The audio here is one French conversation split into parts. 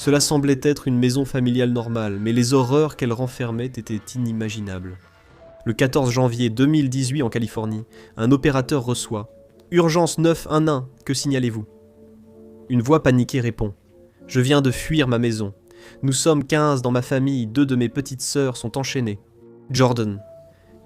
Cela semblait être une maison familiale normale, mais les horreurs qu'elle renfermait étaient inimaginables. Le 14 janvier 2018 en Californie, un opérateur reçoit « Urgence 911, que signalez-vous » Une voix paniquée répond « Je viens de fuir ma maison. Nous sommes 15 dans ma famille, 2 de mes petites sœurs sont enchaînées. Jordan. »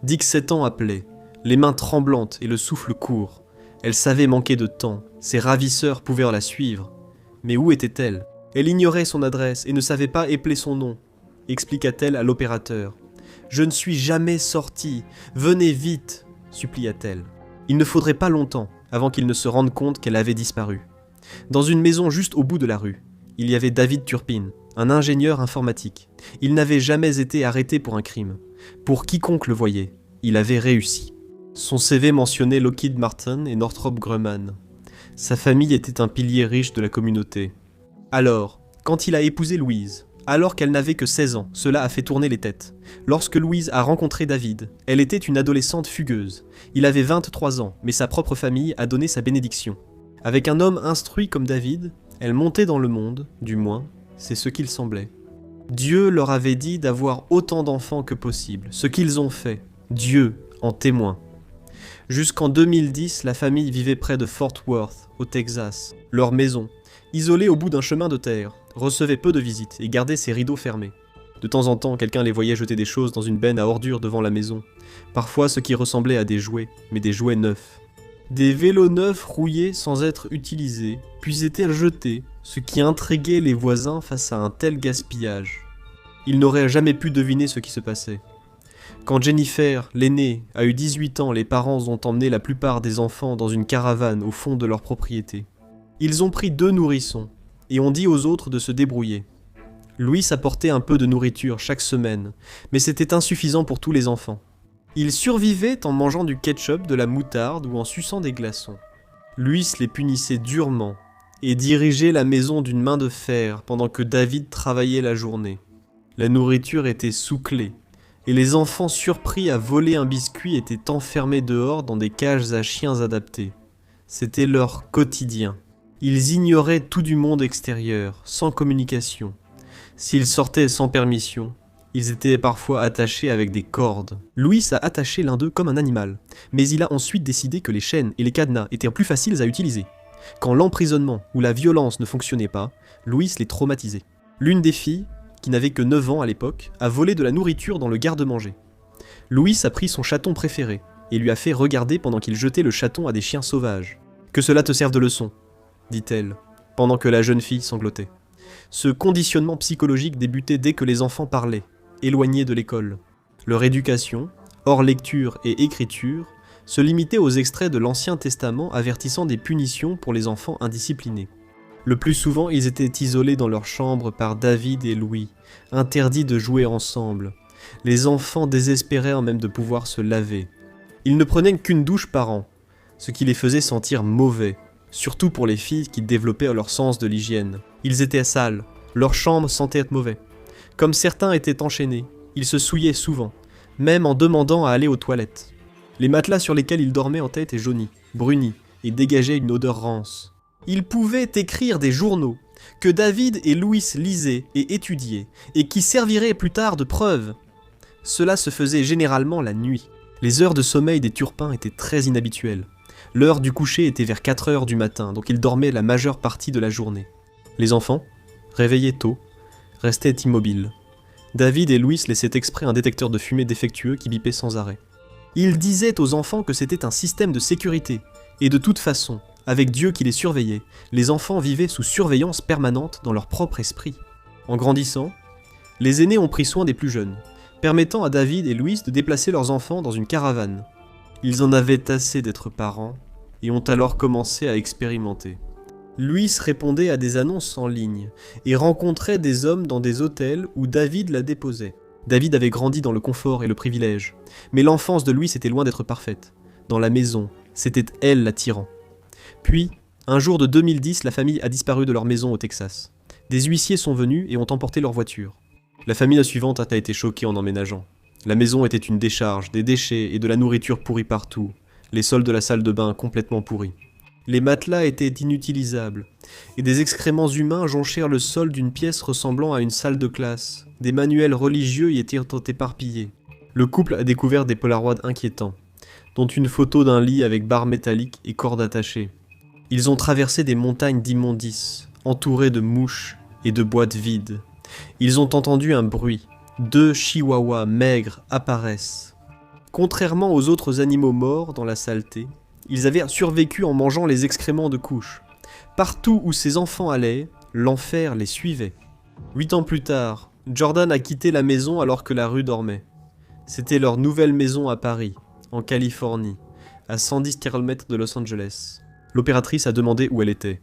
Dick 7 ans appelait, les mains tremblantes et le souffle court. Elle savait manquer de temps, ses ravisseurs pouvaient la suivre. Mais où était-elle ? Elle ignorait son adresse et ne savait pas épeler son nom, expliqua-t-elle à l'opérateur. « Je ne suis jamais sortie, venez vite !» supplia-t-elle. Il ne faudrait pas longtemps avant qu'il ne se rende compte qu'elle avait disparu. Dans une maison juste au bout de la rue, il y avait David Turpin, un ingénieur informatique. Il n'avait jamais été arrêté pour un crime. Pour quiconque le voyait, il avait réussi. Son CV mentionnait Lockheed Martin et Northrop Grumman. Sa famille était un pilier riche de la communauté. Alors, quand il a épousé Louise, alors qu'elle n'avait que 16 ans, cela a fait tourner les têtes. Lorsque Louise a rencontré David, elle était une adolescente fugueuse. Il avait 23 ans, mais sa propre famille a donné sa bénédiction. Avec un homme instruit comme David, elle montait dans le monde, du moins, c'est ce qu'il semblait. Dieu leur avait dit d'avoir autant d'enfants que possible, ce qu'ils ont fait, Dieu en témoin. Jusqu'en 2010, la famille vivait près de Fort Worth, au Texas. Leur maison, isolée au bout d'un chemin de terre, recevait peu de visites et gardait ses rideaux fermés. De temps en temps, quelqu'un les voyait jeter des choses dans une benne à ordures devant la maison. Parfois ce qui ressemblait à des jouets, mais des jouets neufs. Des vélos neufs rouillés sans être utilisés, puis étaient jetés, ce qui intriguait les voisins face à un tel gaspillage. Ils n'auraient jamais pu deviner ce qui se passait. Quand Jennifer, l'aînée, a eu 18 ans, les parents ont emmené la plupart des enfants dans une caravane au fond de leur propriété. Ils ont pris 2 nourrissons et ont dit aux autres de se débrouiller. Louis apportait un peu de nourriture chaque semaine, mais c'était insuffisant pour tous les enfants. Ils survivaient en mangeant du ketchup, de la moutarde ou en suçant des glaçons. Louis les punissait durement et dirigeait la maison d'une main de fer pendant que David travaillait la journée. La nourriture était sous-clé et les enfants surpris à voler un biscuit étaient enfermés dehors dans des cages à chiens adaptées. C'était leur quotidien. Ils ignoraient tout du monde extérieur, sans communication. S'ils sortaient sans permission, ils étaient parfois attachés avec des cordes. Louis a attaché l'un d'eux comme un animal, mais il a ensuite décidé que les chaînes et les cadenas étaient plus faciles à utiliser. Quand l'emprisonnement ou la violence ne fonctionnait pas, Louis les traumatisait. L'une des filles, qui n'avait que 9 ans à l'époque, a volé de la nourriture dans le garde-manger. Louis a pris son chaton préféré et lui a fait regarder pendant qu'il jetait le chaton à des chiens sauvages. « Que cela te serve de leçon », dit-elle, pendant que la jeune fille sanglotait. Ce conditionnement psychologique débutait dès que les enfants parlaient, éloignés de l'école. Leur éducation, hors lecture et écriture, se limitait aux extraits de l'Ancien Testament avertissant des punitions pour les enfants indisciplinés. Le plus souvent, ils étaient isolés dans leur chambre par David et Louis, interdits de jouer ensemble. Les enfants désespéraient même de pouvoir se laver. Ils ne prenaient qu'une douche par an, ce qui les faisait sentir mauvais, surtout pour les filles qui développaient leur sens de l'hygiène. Ils étaient sales, leur chambre sentait être mauvais. Comme certains étaient enchaînés, ils se souillaient souvent, même en demandant à aller aux toilettes. Les matelas sur lesquels ils dormaient en étaient jaunis, brunis, et dégageaient une odeur rance. Ils pouvaient écrire des journaux, que David et Louis lisaient et étudiaient, et qui serviraient plus tard de preuves. Cela se faisait généralement la nuit. Les heures de sommeil des Turpins étaient très inhabituelles. L'heure du coucher était vers 4 heures du matin, donc ils dormaient la majeure partie de la journée. Les enfants, réveillés tôt, restaient immobiles. David et Louis laissaient exprès un détecteur de fumée défectueux qui bipait sans arrêt. Ils disaient aux enfants que c'était un système de sécurité, et de toute façon, avec Dieu qui les surveillait, les enfants vivaient sous surveillance permanente dans leur propre esprit. En grandissant, les aînés ont pris soin des plus jeunes, permettant à David et Louis de déplacer leurs enfants dans une caravane. Ils en avaient assez d'être parents, et ont alors commencé à expérimenter. Louis répondait à des annonces en ligne, et rencontrait des hommes dans des hôtels où David la déposait. David avait grandi dans le confort et le privilège, mais l'enfance de Louis était loin d'être parfaite. Dans la maison, c'était elle la tyran. Puis, un jour de 2010, la famille a disparu de leur maison au Texas. Des huissiers sont venus et ont emporté leur voiture. La famille suivante a été choquée en emménageant. La maison était une décharge, des déchets et de la nourriture pourrie partout. Les sols de la salle de bain complètement pourris. Les matelas étaient inutilisables, et des excréments humains jonchèrent le sol d'une pièce ressemblant à une salle de classe. Des manuels religieux y étaient éparpillés. Le couple a découvert des polaroids inquiétants, dont une photo d'un lit avec barre métallique et cordes attachées. Ils ont traversé des montagnes d'immondices, entourés de mouches et de boîtes vides. Ils ont entendu un bruit. 2 chihuahuas maigres apparaissent. Contrairement aux autres animaux morts dans la saleté, ils avaient survécu en mangeant les excréments de couches. Partout où ces enfants allaient, l'enfer les suivait. 8 ans plus tard, Jordan a quitté la maison alors que la rue dormait. C'était leur nouvelle maison à Paris, en Californie, à 110 km de Los Angeles. L'opératrice a demandé où elle était.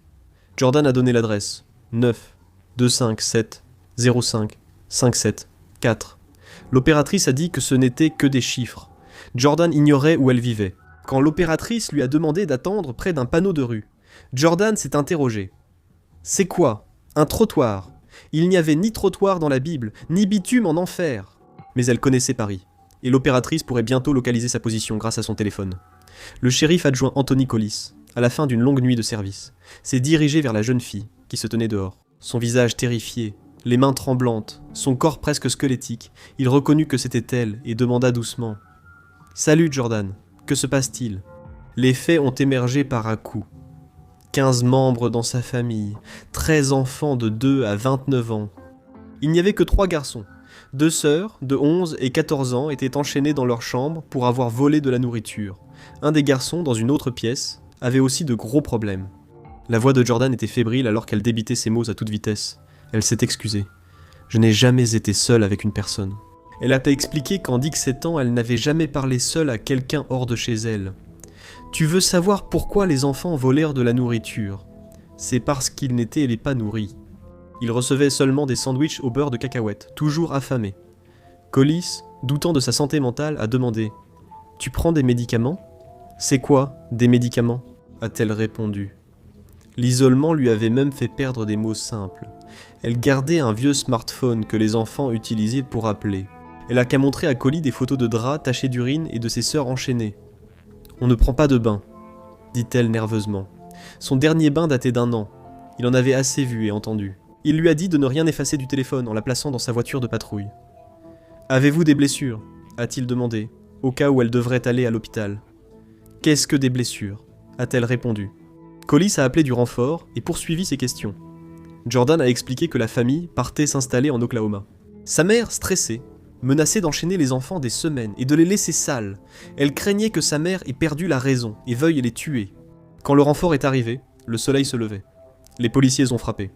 Jordan a donné l'adresse. 9 257 05 57 4. L'opératrice a dit que ce n'était que des chiffres. Jordan ignorait où elle vivait. Quand l'opératrice lui a demandé d'attendre près d'un panneau de rue, Jordan s'est interrogé. C'est quoi? Un trottoir? Il n'y avait ni trottoir dans la Bible, ni bitume en enfer. Mais elle connaissait Paris, et l'opératrice pourrait bientôt localiser sa position grâce à son téléphone. Le shérif adjoint Anthony Collis, à la fin d'une longue nuit de service, s'est dirigé vers la jeune fille qui se tenait dehors. Son visage terrifié, les mains tremblantes, son corps presque squelettique, il reconnut que c'était elle et demanda doucement « Salut Jordan, que se passe-t-il » Les faits ont émergé par à coup. 15 membres dans sa famille, 13 enfants de 2 à 29 ans. Il n'y avait que 3 garçons. 2 sœurs, de 11 et 14 ans, étaient enchaînées dans leur chambre pour avoir volé de la nourriture. Un des garçons, dans une autre pièce, avait aussi de gros problèmes. La voix de Jordan était fébrile alors qu'elle débitait ses mots à toute vitesse. Elle s'est excusée. « Je n'ai jamais été seule avec une personne. » Elle a expliqué qu'en 17 ans, elle n'avait jamais parlé seule à quelqu'un hors de chez elle. « Tu veux savoir pourquoi les enfants volèrent de la nourriture? C'est parce qu'ils n'étaient pas nourris. » Ils recevaient seulement des sandwichs au beurre de cacahuètes, toujours affamés. Collis, doutant de sa santé mentale, a demandé « Tu prends des médicaments? » « C'est quoi, des médicaments ?» a-t-elle répondu. L'isolement lui avait même fait perdre des mots simples. Elle gardait un vieux smartphone que les enfants utilisaient pour appeler. Elle a qu'à montrer à Collis des photos de draps tachés d'urine et de ses sœurs enchaînées. « On ne prend pas de bain, » dit-elle nerveusement. Son dernier bain datait d'1 an. Il en avait assez vu et entendu. Il lui a dit de ne rien effacer du téléphone en la plaçant dans sa voiture de patrouille. « Avez-vous des blessures ?» a-t-il demandé, au cas où elle devrait aller à l'hôpital. « Qu'est-ce que des blessures ?» a-t-elle répondu. Collis a appelé du renfort et poursuivi ses questions. Jordan a expliqué que la famille partait s'installer en Oklahoma. Sa mère, stressée, menaçait d'enchaîner les enfants des semaines et de les laisser sales. Elle craignait que sa mère ait perdu la raison et veuille les tuer. Quand le renfort est arrivé, le soleil se levait. Les policiers ont frappé.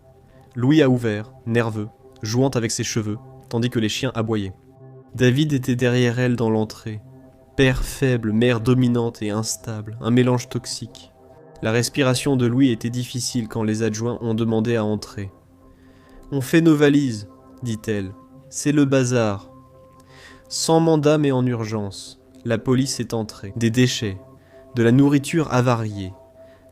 Louis a ouvert, nerveux, jouant avec ses cheveux, tandis que les chiens aboyaient. David était derrière elle dans l'entrée. Père faible, mère dominante et instable, un mélange toxique. La respiration de Louis était difficile quand les adjoints ont demandé à entrer. « On fait nos valises, » dit-elle. « C'est le bazar. » Sans mandat mais en urgence, la police est entrée. Des déchets, de la nourriture avariée,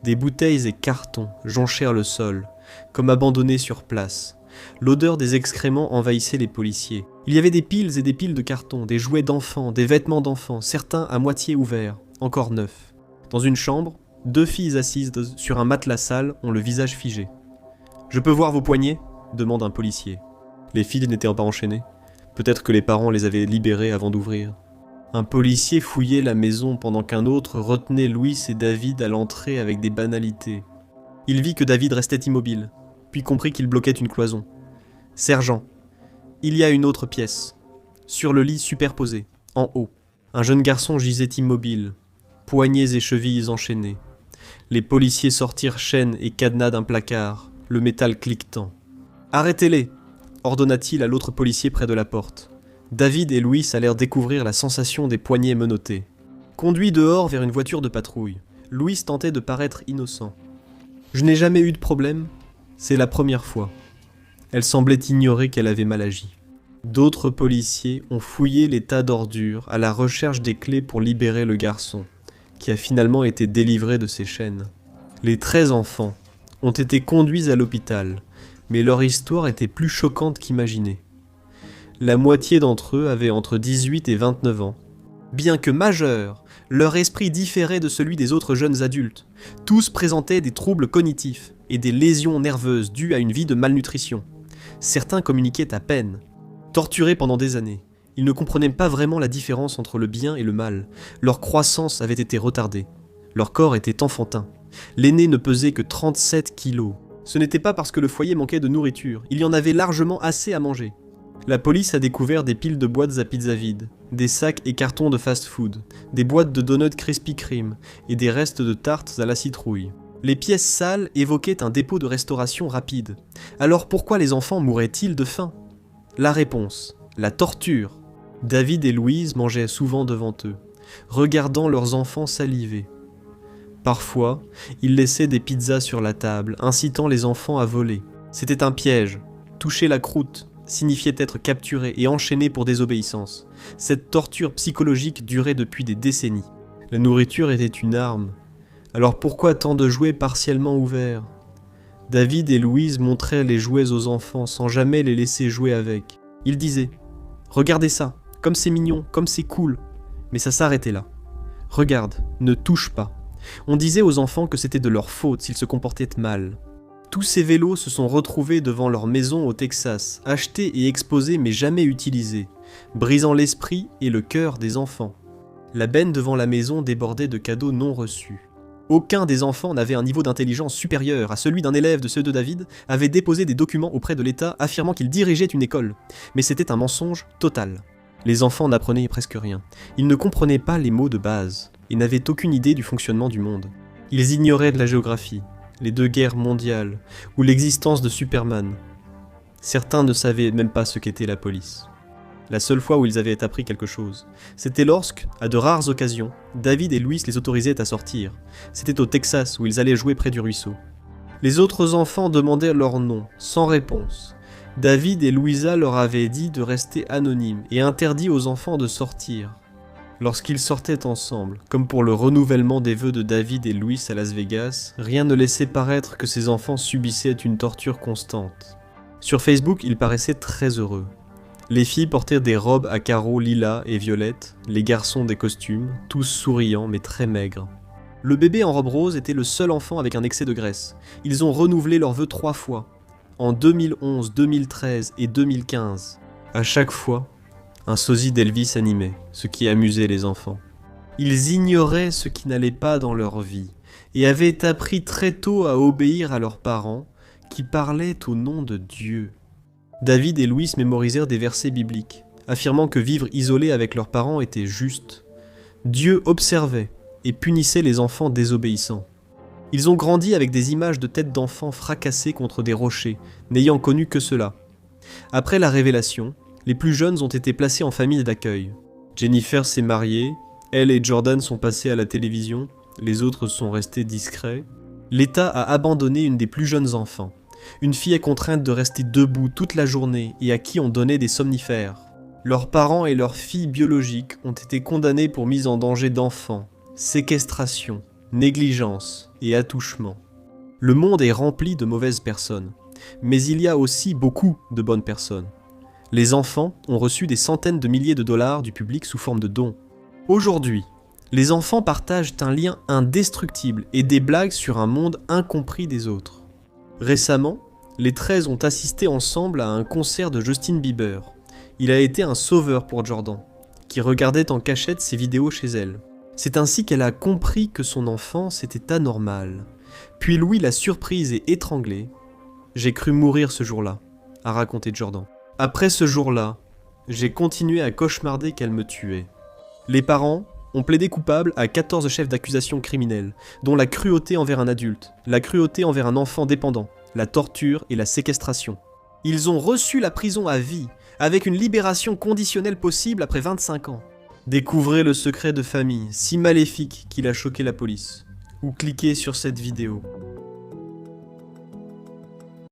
des bouteilles et cartons jonchèrent le sol, comme abandonnés sur place. L'odeur des excréments envahissait les policiers. Il y avait des piles et des piles de cartons, des jouets d'enfants, des vêtements d'enfants, certains à moitié ouverts, encore neufs. Dans une chambre, 2 filles assises sur un matelas sale ont le visage figé. « Je peux voir vos poignets ?» demande un policier. Les filles n'étaient pas enchaînées. Peut-être que les parents les avaient libérées avant d'ouvrir. Un policier fouillait la maison pendant qu'un autre retenait Louis et David à l'entrée avec des banalités. Il vit que David restait immobile, puis comprit qu'il bloquait une cloison. « Sergent, il y a une autre pièce. Sur le lit superposé, en haut. Un jeune garçon gisait immobile, poignets et chevilles enchaînées. Les policiers sortirent chaînes et cadenas d'un placard, le métal cliquetant. « Arrêtez-les !» ordonna-t-il à l'autre policier près de la porte. David et Louis allèrent découvrir la sensation des poignets menottés. Conduit dehors vers une voiture de patrouille, Louis tentait de paraître innocent. « Je n'ai jamais eu de problème. C'est la première fois. » Elle semblait ignorer qu'elle avait mal agi. D'autres policiers ont fouillé les tas d'ordures à la recherche des clés pour libérer le garçon, qui a finalement été délivré de ses chaînes. Les 13 enfants ont été conduits à l'hôpital, mais leur histoire était plus choquante qu'imaginée. La moitié d'entre eux avaient entre 18 et 29 ans. Bien que majeurs, leur esprit différait de celui des autres jeunes adultes. Tous présentaient des troubles cognitifs et des lésions nerveuses dues à une vie de malnutrition. Certains communiquaient à peine. Torturés pendant des années, ils ne comprenaient pas vraiment la différence entre le bien et le mal. Leur croissance avait été retardée. Leur corps était enfantin. L'aîné ne pesait que 37 kilos. Ce n'était pas parce que le foyer manquait de nourriture, il y en avait largement assez à manger. La police a découvert des piles de boîtes à pizza vides, des sacs et cartons de fast-food, des boîtes de donuts Krispy Kreme et des restes de tartes à la citrouille. Les pièces sales évoquaient un dépôt de restauration rapide. Alors pourquoi les enfants mouraient-ils de faim ? La réponse, la torture. David et Louise mangeaient souvent devant eux, regardant leurs enfants saliver. Parfois, ils laissaient des pizzas sur la table, incitant les enfants à voler. C'était un piège. Toucher la croûte signifiait être capturé et enchaîné pour désobéissance. Cette torture psychologique durait depuis des décennies. La nourriture était une arme. Alors pourquoi tant de jouets partiellement ouverts ? David et Louise montraient les jouets aux enfants sans jamais les laisser jouer avec. Ils disaient « Regardez ça, comme c'est mignon, comme c'est cool ». Mais ça s'arrêtait là. « Regarde, ne touche pas ». On disait aux enfants que c'était de leur faute s'ils se comportaient mal. Tous ces vélos se sont retrouvés devant leur maison au Texas, achetés et exposés mais jamais utilisés, brisant l'esprit et le cœur des enfants. La benne devant la maison débordait de cadeaux non reçus. Aucun des enfants n'avait un niveau d'intelligence supérieur à celui d'un élève de ceux de David, avait déposé des documents auprès de l'État affirmant qu'il dirigeait une école. Mais c'était un mensonge total. Les enfants n'apprenaient presque rien. Ils ne comprenaient pas les mots de base et n'avaient aucune idée du fonctionnement du monde. Ils ignoraient de la géographie, les 2 guerres mondiales ou l'existence de Superman. Certains ne savaient même pas ce qu'était la police. La seule fois où ils avaient appris quelque chose, c'était lorsque, à de rares occasions, David et Louis les autorisaient à sortir. C'était au Texas où ils allaient jouer près du ruisseau. Les autres enfants demandaient leur nom, sans réponse. David et Louisa leur avaient dit de rester anonymes et interdit aux enfants de sortir. Lorsqu'ils sortaient ensemble, comme pour le renouvellement des vœux de David et Louis à Las Vegas, rien ne laissait paraître que ces enfants subissaient une torture constante. Sur Facebook, ils paraissaient très heureux. Les filles portaient des robes à carreaux lilas et violettes, les garçons des costumes, tous souriants mais très maigres. Le bébé en robe rose était le seul enfant avec un excès de graisse. Ils ont renouvelé leurs vœux 3 fois, en 2011, 2013 et 2015. À chaque fois, un sosie d'Elvis animait, ce qui amusait les enfants. Ils ignoraient ce qui n'allait pas dans leur vie et avaient appris très tôt à obéir à leurs parents qui parlaient au nom de Dieu. David et Louis mémorisèrent des versets bibliques, affirmant que vivre isolés avec leurs parents était juste. Dieu observait et punissait les enfants désobéissants. Ils ont grandi avec des images de têtes d'enfants fracassées contre des rochers, n'ayant connu que cela. Après la révélation, les plus jeunes ont été placés en famille d'accueil. Jennifer s'est mariée, elle et Jordan sont passés à la télévision, les autres sont restés discrets. L'État a abandonné une des plus jeunes enfants. Une fille est contrainte de rester debout toute la journée et à qui on donnait des somnifères. Leurs parents et leurs filles biologiques ont été condamnés pour mise en danger d'enfants, séquestration, négligence et attouchement. Le monde est rempli de mauvaises personnes, mais il y a aussi beaucoup de bonnes personnes. Les enfants ont reçu des centaines de milliers de dollars du public sous forme de dons. Aujourd'hui, les enfants partagent un lien indestructible et des blagues sur un monde incompris des autres. Récemment, les 13 ont assisté ensemble à un concert de Justin Bieber. Il a été un sauveur pour Jordan, qui regardait en cachette ses vidéos chez elle. C'est ainsi qu'elle a compris que son enfance était anormale. Puis Louis l'a surprise et étranglée. « J'ai cru mourir ce jour-là », a raconté Jordan. Après ce jour-là, j'ai continué à cauchemarder qu'elle me tuait. Les parents ont plaidé coupables à 14 chefs d'accusation criminels, dont la cruauté envers un adulte, la cruauté envers un enfant dépendant, la torture et la séquestration. Ils ont reçu la prison à vie, avec une libération conditionnelle possible après 25 ans. Découvrez le secret de famille, si maléfique qu'il a choqué la police. Ou cliquez sur cette vidéo.